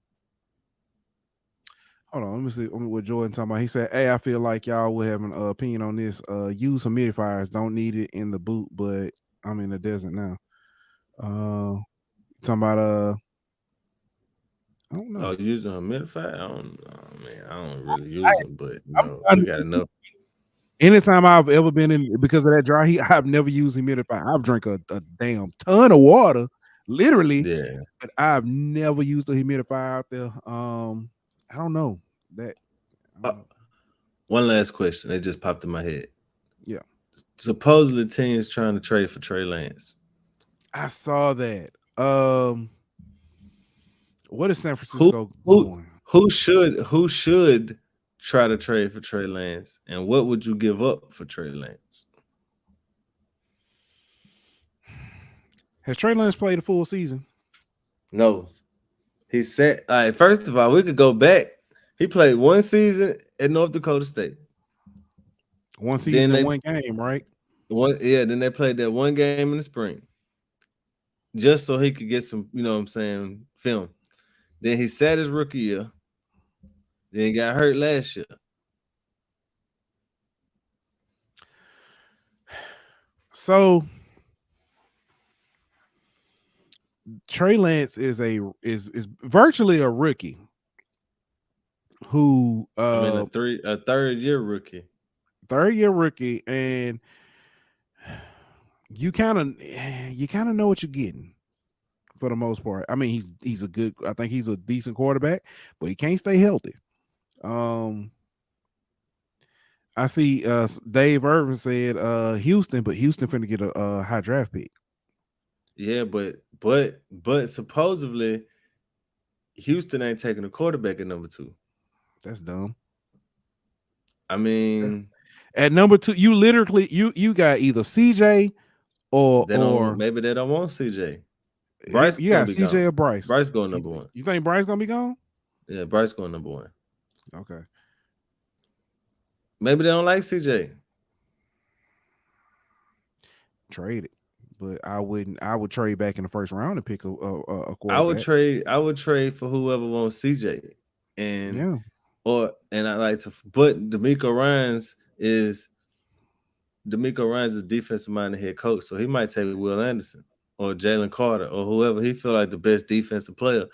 Hold on, let me see what Jordan talking about. He said, "Hey, I feel like y'all will have an opinion on this. Use humidifiers. Don't need it in the boot, but I'm in the desert now." Talking about I don't know. Oh, using humidifier? I don't really use them, but we got enough. Anytime I've ever been in because of that dry heat, I've never used humidifier. I've drank a damn ton of water, literally. Yeah, but I've never used a humidifier out there. I don't know that. One last question. It just popped in my head. Yeah. Supposedly, teams trying to trade for Trey Lance. I saw that. What is San Francisco doing? Who should try to trade for Trey Lance, and what would you give up for Trey Lance? Has Trey Lance played a full season? No. He said, all right, first of all, we could go back. He played one season at North Dakota State. One season and one game, right? Then they played that one game in the spring. Just so he could get some, film. Then he sat his rookie year. Then he got hurt last year. So Trey Lance is virtually a rookie who a third year rookie. And you kind of know what you're getting for the most part. I mean, he's a good. I think he's a decent quarterback, but he can't stay healthy. I see Dave Irvin said Houston, but Houston finna get a high draft pick. Yeah, but supposedly Houston ain't taking a quarterback at number 2. That's dumb. I mean, at number 2, you literally you got either CJ or maybe they don't want CJ. Bryce, you got CJ gone. or Bryce. Bryce going number 1. You think Bryce gonna be gone? Yeah, Bryce going number 1. Okay. Maybe they don't like CJ. Trade it, but I wouldn't. I would trade back in the first round and pick a quarterback. I would trade for whoever wants CJ, and I like to. But DeMeco Ryans is a defensive-minded head coach, so he might take Will Anderson or Jalen Carter or whoever he feel like the best defensive player,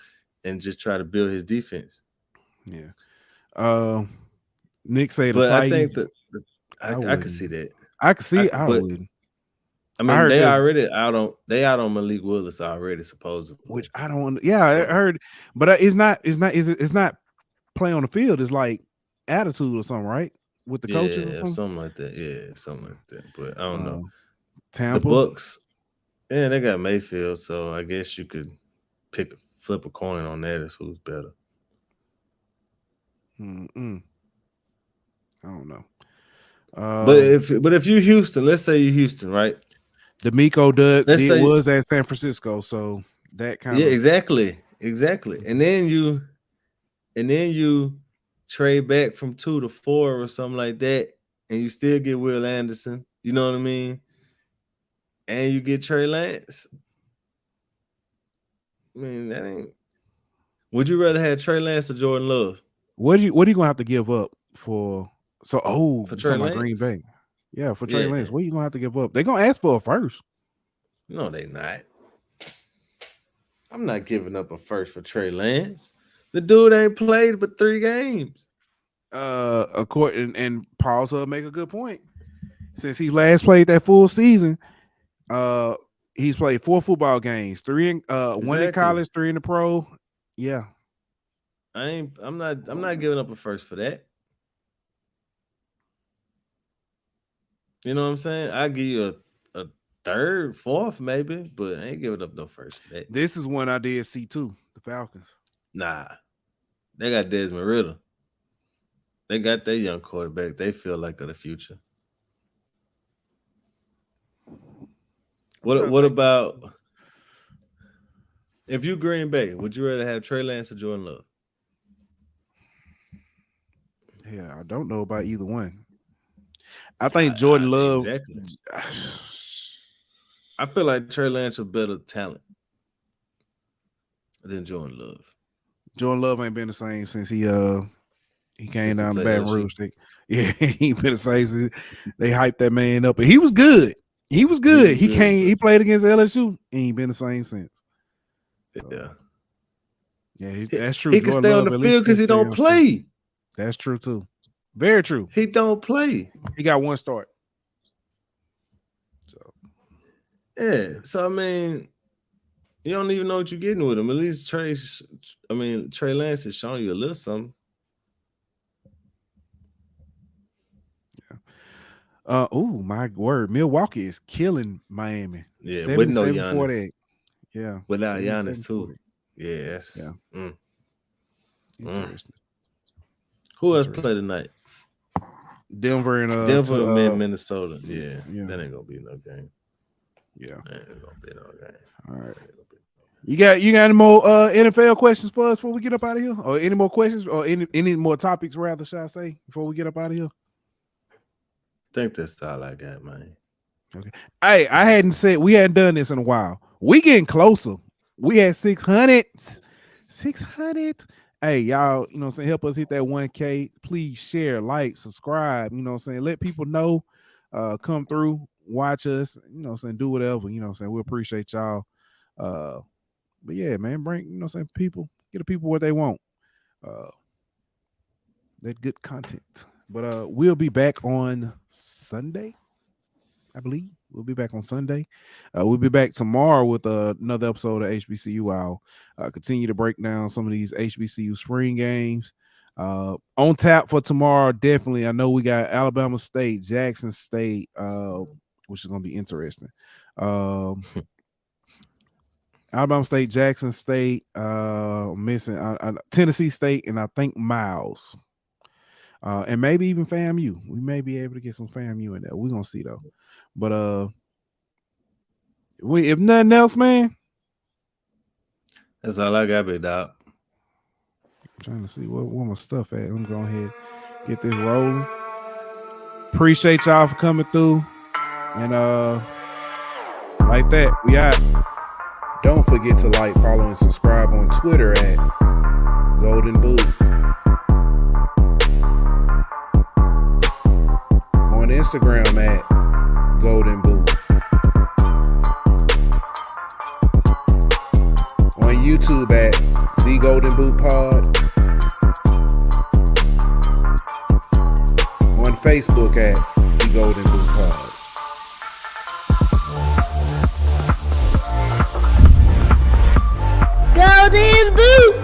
and just try to build his defense. Yeah. Nick said, but I think that I could see that. I could see. I wouldn't. I mean, they already out on Malik Willis already, supposedly. Which I don't. Yeah, I heard, but it's not play on the field. It's like attitude or something, right? With the coaches, or something like that. Yeah, something like that. But I don't know. Tampa, the Bucks, they got Mayfield, so I guess you could flip a coin on that as who's better. I don't know. But if you Houston, let's say you Houston, right? DeMeco was at San Francisco, so that kind of exactly. And then you trade back from 2 to 4 or something like that, and you still get Will Anderson. You know what I mean? And you get Trey Lance. I mean, that ain't. Would you rather have Trey Lance or Jordan Love? What are you gonna have to give up for? For Trey Lance? Green Bay. Yeah, for Trey Lance. What are you gonna have to give up? They're gonna ask for a first. No, they not. I'm not giving up a first for Trey Lance. The dude ain't played but 3 games. And Paul's make a good point. Since he last played that full season, he's played 4 football games, 3 in one in college, 3 in the pro. Yeah. I'm not giving up a first for that. You know what I'm saying? I'll give you a third, fourth, maybe, but I ain't giving up no first for that. This is one I did see too, the Falcons. Nah. They got Desmond Ritter. They got their young quarterback. They feel like of the future. What about if you Green Bay? Would you rather have Trey Lance or Jordan Love? Yeah, I don't know about either one. I think Jordan Love. Exactly. I feel like Trey Lance is better talent than Jordan Love. Jordan Love ain't been the same since he came down the Baton Rouge. Yeah, he been the same. They hyped that man up, and he was good. He was good. He played against LSU, and he been the same since. Yeah. Yeah, that's true. He can stay on the field because he don't play. That's true too. Very true. He don't play. He got 1 start. So yeah. So I mean, you don't even know what you're getting with him. At least Trey Lance is showing you a little something. Yeah. Oh my word! Milwaukee is killing Miami. Yeah, with no Giannis. Yeah, without Giannis too. Yes. Yeah. Interesting. Who else played tonight? Denver and Minnesota. Yeah, that ain't gonna be no game. Yeah, that ain't gonna be no game. All right. You got any more NFL questions for us before we get up out of here? Or any more questions or any more topics rather, should I say, before we get up out of here? I think that's all I got, man. Okay. Hey, we hadn't done this in a while. We getting closer. We had 600. 600. Hey, y'all, you know what I'm saying? Help us hit that 1K. Please share, like, subscribe. You know what I'm saying? Let people know. Come through, watch us, you know what I'm saying? Do whatever, you know what I'm saying? We appreciate y'all. But yeah, man, bring, you know what I'm saying, people, get the people what they want. That good content. But we'll be back on Sunday, I believe. We'll be back on Sunday. We'll be back tomorrow with another episode of HBCU. I'll continue to break down some of these HBCU spring games. On tap for tomorrow, definitely. I know we got Alabama State, Jackson State, which is going to be interesting. Alabama State, Jackson State, missing Tennessee State, and I think Miles. And maybe even FAMU. We may be able to get some FAMU in there. We're going to see, though. But if nothing else, man. That's all I got, big dog. I'm trying to see where my stuff at. Let me go ahead get this rolling. Appreciate y'all for coming through. And like that, we out. Don't forget to like, follow, and subscribe on Twitter at Golden Boot. On Instagram at Golden Boot. On YouTube at The Golden Boot Pod. On Facebook at The Golden Boot Pod. Golden Boot!